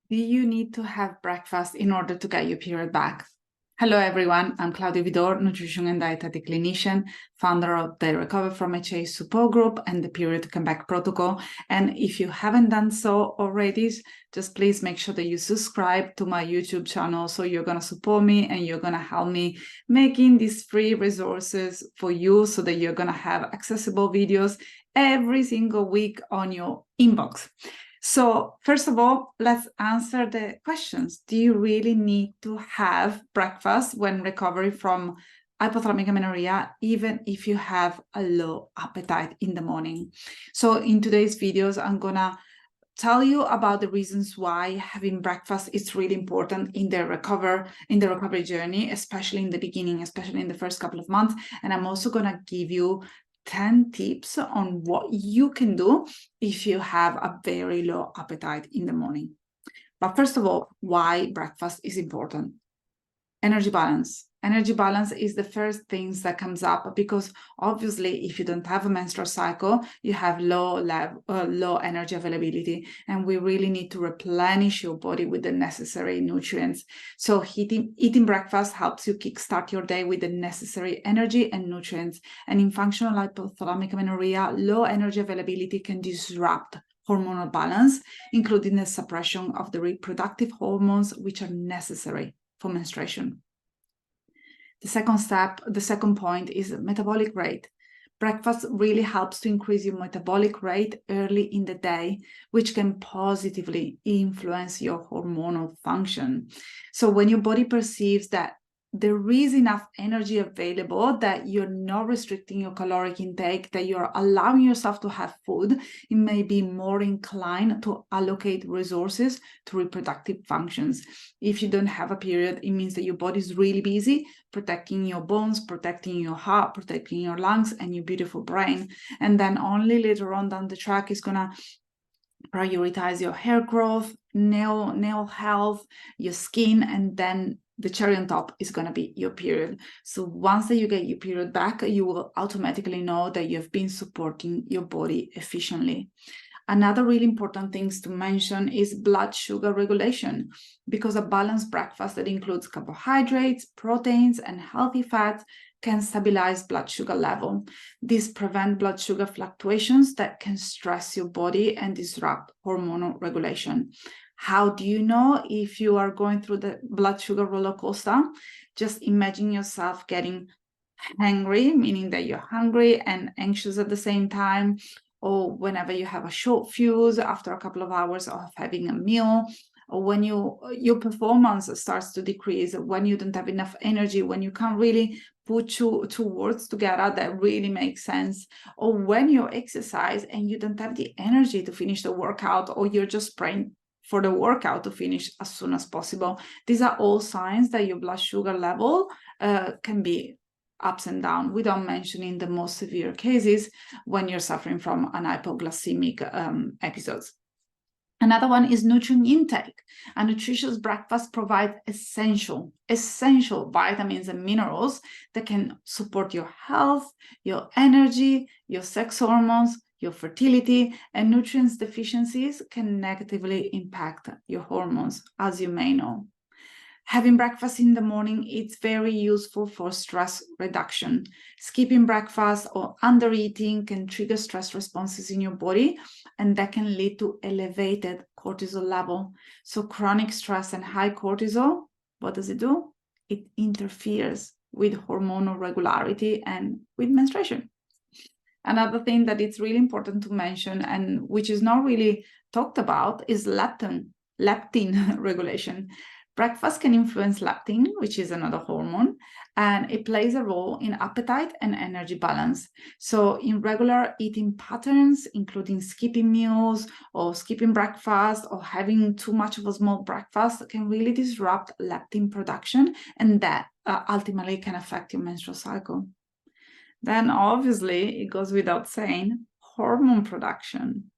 Do you need to have breakfast in order to get your period back? Hello, everyone. I'm Claudia Vidor, nutrition and dietetic clinician, founder of the Recover from HA support group and the Period to Come Back protocol. And if you haven't done so already, just please make sure that you subscribe to my YouTube channel. So you're going to support me and you're going to help me making these free resources for you so that you're going to have accessible videos every single week on your inbox. So first of all, let's answer the questions. Do you really need to have breakfast when recovering from hypothalamic amenorrhea, even if you have a low appetite in the morning? So in today's videos, I'm gonna tell you about the reasons why having breakfast is really important in the recovery journey, especially in the beginning, especially in the first couple of months. And I'm also gonna give you 10 tips on what you can do if you have a very low appetite in the morning. But first of all, why breakfast is important? Energy balance. Energy balance is the first things that comes up because obviously if you don't have a menstrual cycle, you have low energy availability, and we really need to replenish your body with the necessary nutrients. So eating breakfast helps you kickstart your day with the necessary energy and nutrients. And in functional hypothalamic amenorrhea, low energy availability can disrupt hormonal balance, including the suppression of the reproductive hormones which are necessary for menstruation. The second point is metabolic rate. Breakfast really helps to increase your metabolic rate early in the day, which can positively influence your hormonal function. So when your body perceives that there is enough energy available, that you're not restricting your caloric intake, that you're allowing yourself to have food, it may be more inclined to allocate resources to reproductive functions. If you don't have a period, it means that your body is really busy protecting your bones, protecting your heart, protecting your lungs and your beautiful brain. And then only later on down the track is gonna prioritize your hair growth, nail health, your skin, and then the cherry on top is going to be your period. So once that you get your period back, you will automatically know that you've been supporting your body efficiently. Another really important thing to mention is blood sugar regulation, because a balanced breakfast that includes carbohydrates, proteins, and healthy fats can stabilize blood sugar level. This prevents blood sugar fluctuations that can stress your body and disrupt hormonal regulation. How do you know if you are going through the blood sugar roller coaster? Just imagine yourself getting hangry, meaning that you're hungry and anxious at the same time, or whenever you have a short fuse after a couple of hours of having a meal, or when your performance starts to decrease, when you don't have enough energy, when you can't really put two words together that really make sense, or when you exercise and you don't have the energy to finish the workout, or you're just praying for the workout to finish as soon as possible. These are all signs that your blood sugar level can be ups and down, without mentioning the most severe cases when you're suffering from an hypoglycemic episodes. Another one is nutrient intake. A nutritious breakfast provides essential vitamins and minerals that can support your health, your energy, your sex hormones, your fertility, and nutrients deficiencies can negatively impact your hormones, as you may know. Having breakfast in the morning, it's very useful for stress reduction. Skipping breakfast or undereating can trigger stress responses in your body, and that can lead to elevated cortisol level. So chronic stress and high cortisol, what does it do? It interferes with hormonal regularity and with menstruation. Another thing that it's really important to mention, and which is not really talked about, is leptin regulation. Breakfast can influence leptin, which is another hormone, and it plays a role in appetite and energy balance. So irregular eating patterns, including skipping meals or skipping breakfast or having too much of a small breakfast, can really disrupt leptin production, and that ultimately can affect your menstrual cycle. Then obviously, it goes without saying, hormone production.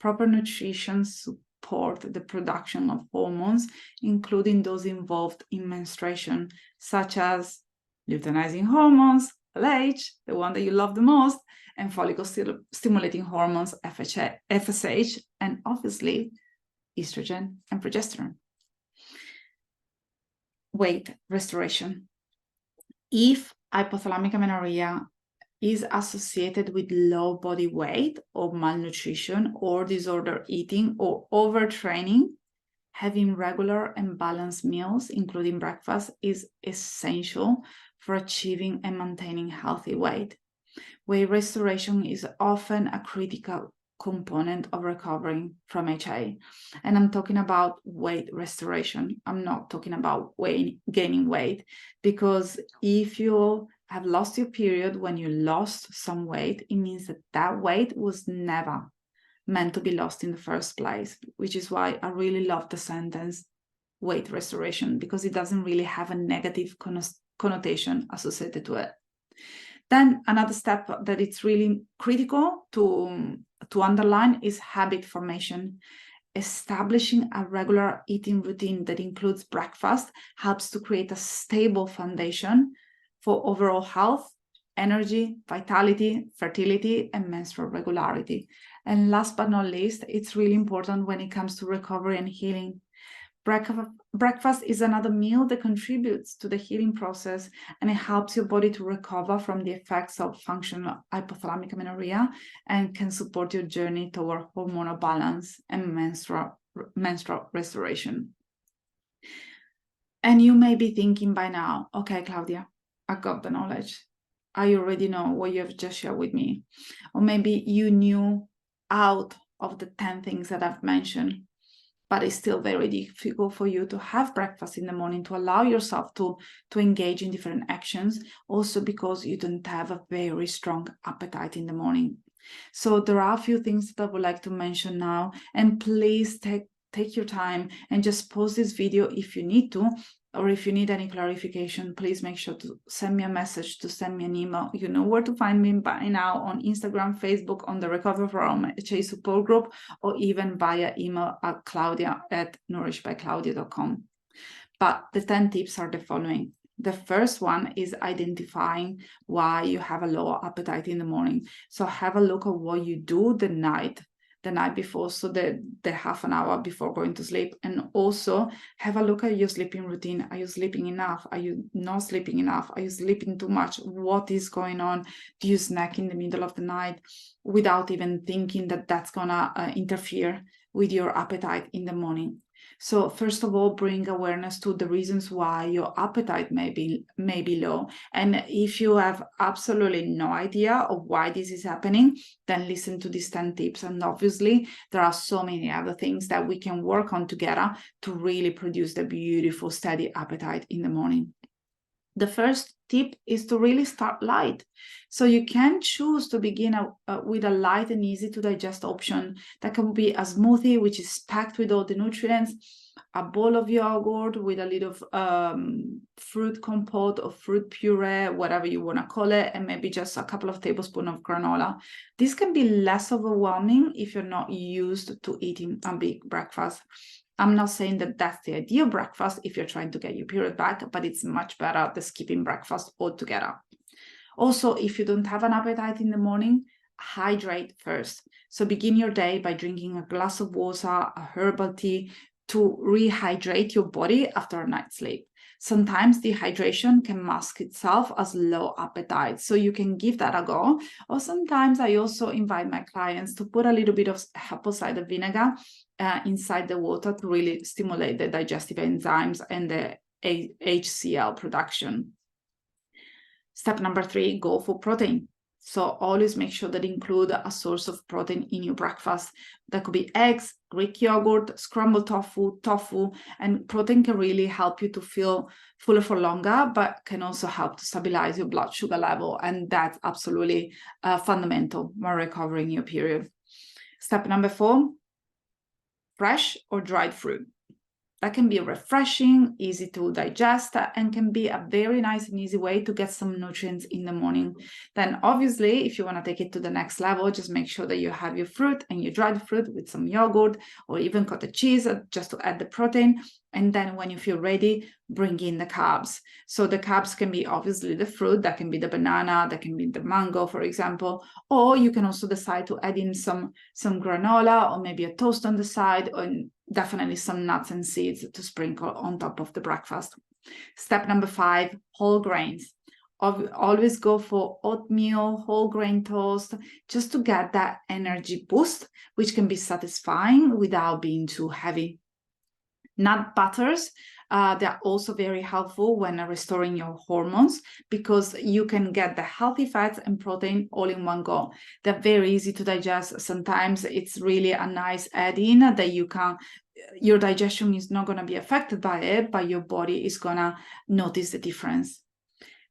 Proper nutrition support the production of hormones, including those involved in menstruation, such as luteinizing hormones, LH, the one that you love the most, and follicle stimulating hormones, FSH, and obviously estrogen and progesterone. Weight restoration. If hypothalamic amenorrhea is associated with low body weight or malnutrition or disordered eating or overtraining, having regular and balanced meals, including breakfast, is essential for achieving and maintaining healthy weight. Weight restoration is often a critical component of recovering from HA. And I'm talking about weight restoration. I'm not talking about gaining weight, because if you have lost your period when you lost some weight, it means that that weight was never meant to be lost in the first place, which is why I really love the sentence weight restoration, because it doesn't really have a negative connotation associated to it. Then another step that it's really critical to underline is habit formation. Establishing a regular eating routine that includes breakfast helps to create a stable foundation for overall health, energy, vitality, fertility, and menstrual regularity. And last but not least, it's really important when it comes to recovery and healing. Breakfast is another meal that contributes to the healing process, and it helps your body to recover from the effects of functional hypothalamic amenorrhea and can support your journey toward hormonal balance and menstrual restoration. And you may be thinking by now, okay, Claudia, I got the knowledge. I already know what you have just shared with me. Or maybe you knew out of the 10 things that I've mentioned, but it's still very difficult for you to have breakfast in the morning, to allow yourself to engage in different actions, also because you don't have a very strong appetite in the morning. So there are a few things that I would like to mention now, and please take your time and just pause this video if you need to, or if you need any clarification, please make sure to send me a message, to send me an email. You know where to find me by now, on Instagram, Facebook, on the Recover from HA support group, or even via email at claudia@nourishbyclaudia.com. But the 10 tips are the following. The first one is identifying why you have a low appetite in the morning. So have a look at what you do the night before, so the half an hour before going to sleep, and also have a look at your sleeping routine. Are you sleeping enough? Are you not sleeping enough? Are you sleeping too much? What is going on? Do you snack in the middle of the night without even thinking that that's gonna interfere with your appetite in the morning? So first of all, bring awareness to the reasons why your appetite may be low. And if you have absolutely no idea of why this is happening, then listen to these 10 tips. And obviously, there are so many other things that we can work on together to really produce the beautiful, steady appetite in the morning. The first tip is to really start light. So you can choose to begin with a light and easy to digest option. That can be a smoothie, which is packed with all the nutrients, a bowl of yogurt with a little fruit compote or fruit puree, whatever you want to call it, and maybe just a couple of tablespoons of granola. This can be less overwhelming if you're not used to eating a big breakfast. I'm not saying that that's the ideal breakfast if you're trying to get your period back, but it's much better than skipping breakfast altogether. Also, if you don't have an appetite in the morning, hydrate first. So begin your day by drinking a glass of water, a herbal tea, to rehydrate your body after a night's sleep. Sometimes dehydration can mask itself as low appetite, so you can give that a go. Or sometimes I also invite my clients to put a little bit of apple cider vinegar inside the water to really stimulate the digestive enzymes and the HCl production. Step number 3, go for protein. So always make sure that include a source of protein in your breakfast. That could be eggs, Greek yogurt, scrambled tofu, and protein can really help you to feel fuller for longer, but can also help to stabilize your blood sugar level. And that's absolutely fundamental when recovering your period. Step number 4, fresh or dried fruit. That can be refreshing, easy to digest, and can be a very nice and easy way to get some nutrients in the morning. Then obviously, if you want to take it to the next level, just make sure that you have your fruit and your dried fruit with some yogurt or even cottage cheese just to add the protein. And then when you feel ready, bring in the carbs. So the carbs can be obviously the fruit, that can be the banana, that can be the mango, for example, or you can also decide to add in some granola or maybe a toast on the side, or definitely some nuts and seeds to sprinkle on top of the breakfast. Step number 5, whole grains. Always go for oatmeal, whole grain toast, just to get that energy boost, which can be satisfying without being too heavy. Nut butters, they're also very helpful when restoring your hormones, because you can get the healthy fats and protein all in one go. They're very easy to digest. Sometimes it's really a nice add-in that your digestion is not going to be affected by it, but your body is going to notice the difference.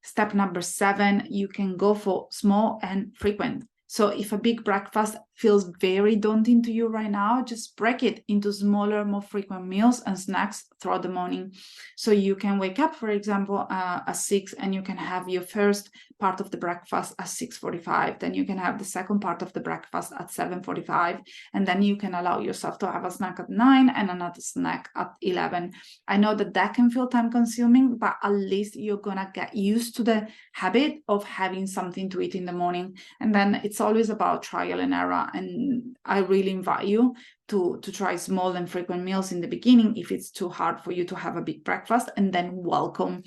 Step number 7, you can go for small and frequent. So if a big breakfast feels very daunting to you right now, just break it into smaller, more frequent meals and snacks throughout the morning. So you can wake up, for example, at 6, and you can have your first part of the breakfast at 6:45. Then you can have the second part of the breakfast at 7:45. And then you can allow yourself to have a snack at 9 and another snack at 11. I know that can feel time consuming, but at least you're going to get used to the habit of having something to eat in the morning. And then it's always about trial and error. And I really invite you to try small and frequent meals in the beginning if it's too hard for you to have a big breakfast, and then welcome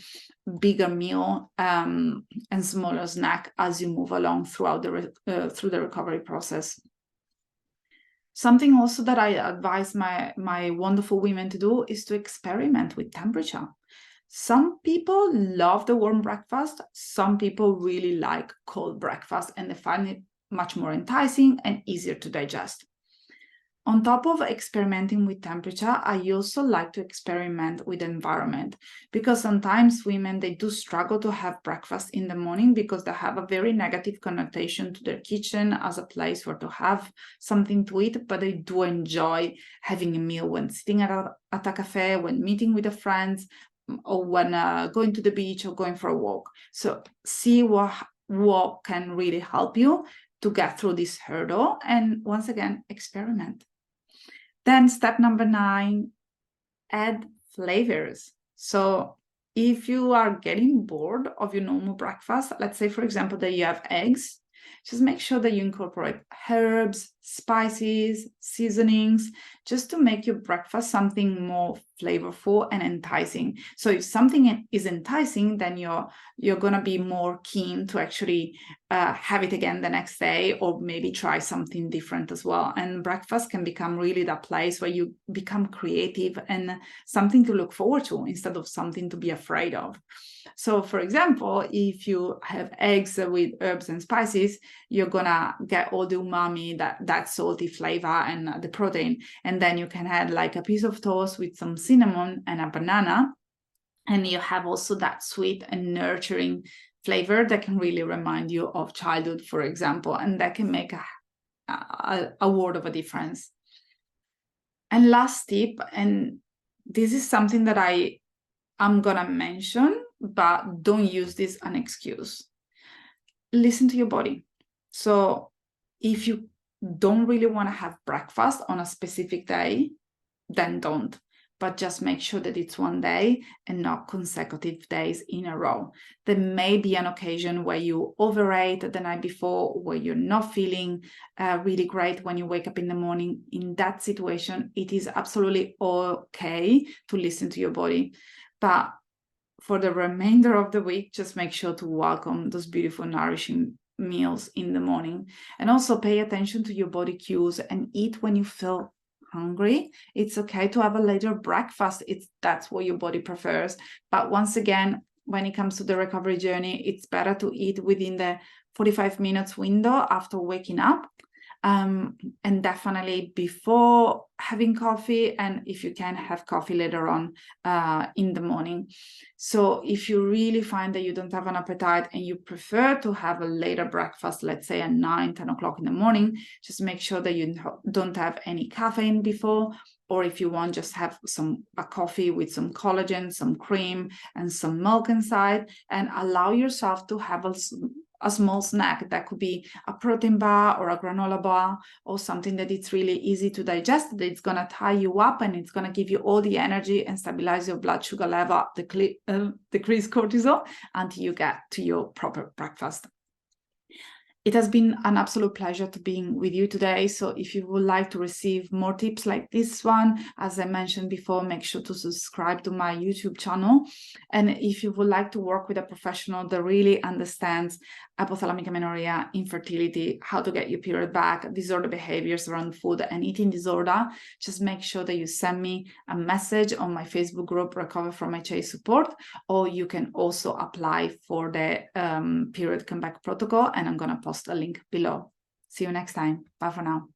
bigger meal and smaller snack as you move along throughout through the recovery process. Something also that I advise my wonderful women to do is to experiment with temperature. Some people love the warm breakfast. Some people really like cold breakfast, and they find it much more enticing and easier to digest. On top of experimenting with temperature, I also like to experiment with environment, because sometimes women, they do struggle to have breakfast in the morning because they have a very negative connotation to their kitchen as a place where to have something to eat, but they do enjoy having a meal when sitting at a cafe, when meeting with their friends, or when going to the beach or going for a walk. So see what can really help you to get through this hurdle, and once again, experiment. Then step number 9, add flavors. So if you are getting bored of your normal breakfast, let's say, for example, that you have eggs, just make sure that you incorporate herbs, spices, seasonings, just to make your breakfast something more flavorful and enticing. So if something is enticing, then you're going to be more keen to actually have it again the next day, or maybe try something different as well. And breakfast can become really that place where you become creative and something to look forward to instead of something to be afraid of. So, for example, if you have eggs with herbs and spices, you're gonna get all the umami, that salty flavor, and the protein. And then you can add like a piece of toast with some cinnamon and a banana, and you have also that sweet and nurturing flavor that can really remind you of childhood, for example, and that can make a world of a difference. And last tip, and this is something that I'm gonna mention, but don't use this as an excuse. Listen to your body. So if you don't really want to have breakfast on a specific day, then don't. But just make sure that it's one day and not consecutive days in a row. There may be an occasion where you overate the night before, where you're not feeling really great when you wake up in the morning. In that situation, it is absolutely okay to listen to your body. But for the remainder of the week, just make sure to welcome those beautiful, nourishing meals in the morning. And also pay attention to your body cues and eat when you feel hungry. It's okay to have a later breakfast. That's what your body prefers. But once again, when it comes to the recovery journey, it's better to eat within the 45 minutes window after waking up. And definitely before having coffee, and if you can, have coffee later on in the morning. So if you really find that you don't have an appetite and you prefer to have a later breakfast, let's say at 9-10 o'clock in the morning, just make sure that you don't have any caffeine before. Or if you want, just have a coffee with some collagen, some cream, and some milk inside, and allow yourself to have a small snack. That could be a protein bar or a granola bar, or something that it's really easy to digest, that it's going to tie you up and it's going to give you all the energy and stabilize your blood sugar level, decrease cortisol until you get to your proper breakfast. It has been an absolute pleasure to being with you today. So if you would like to receive more tips like this one, as I mentioned before, make sure to subscribe to my YouTube channel. And if you would like to work with a professional that really understands hypothalamic amenorrhea, infertility, how to get your period back, disorder behaviors around food and eating disorder, just make sure that you send me a message on my Facebook group, Recover from HA Support, or you can also apply for the period comeback protocol, and I'm going to post a link below. See you next time. Bye for now.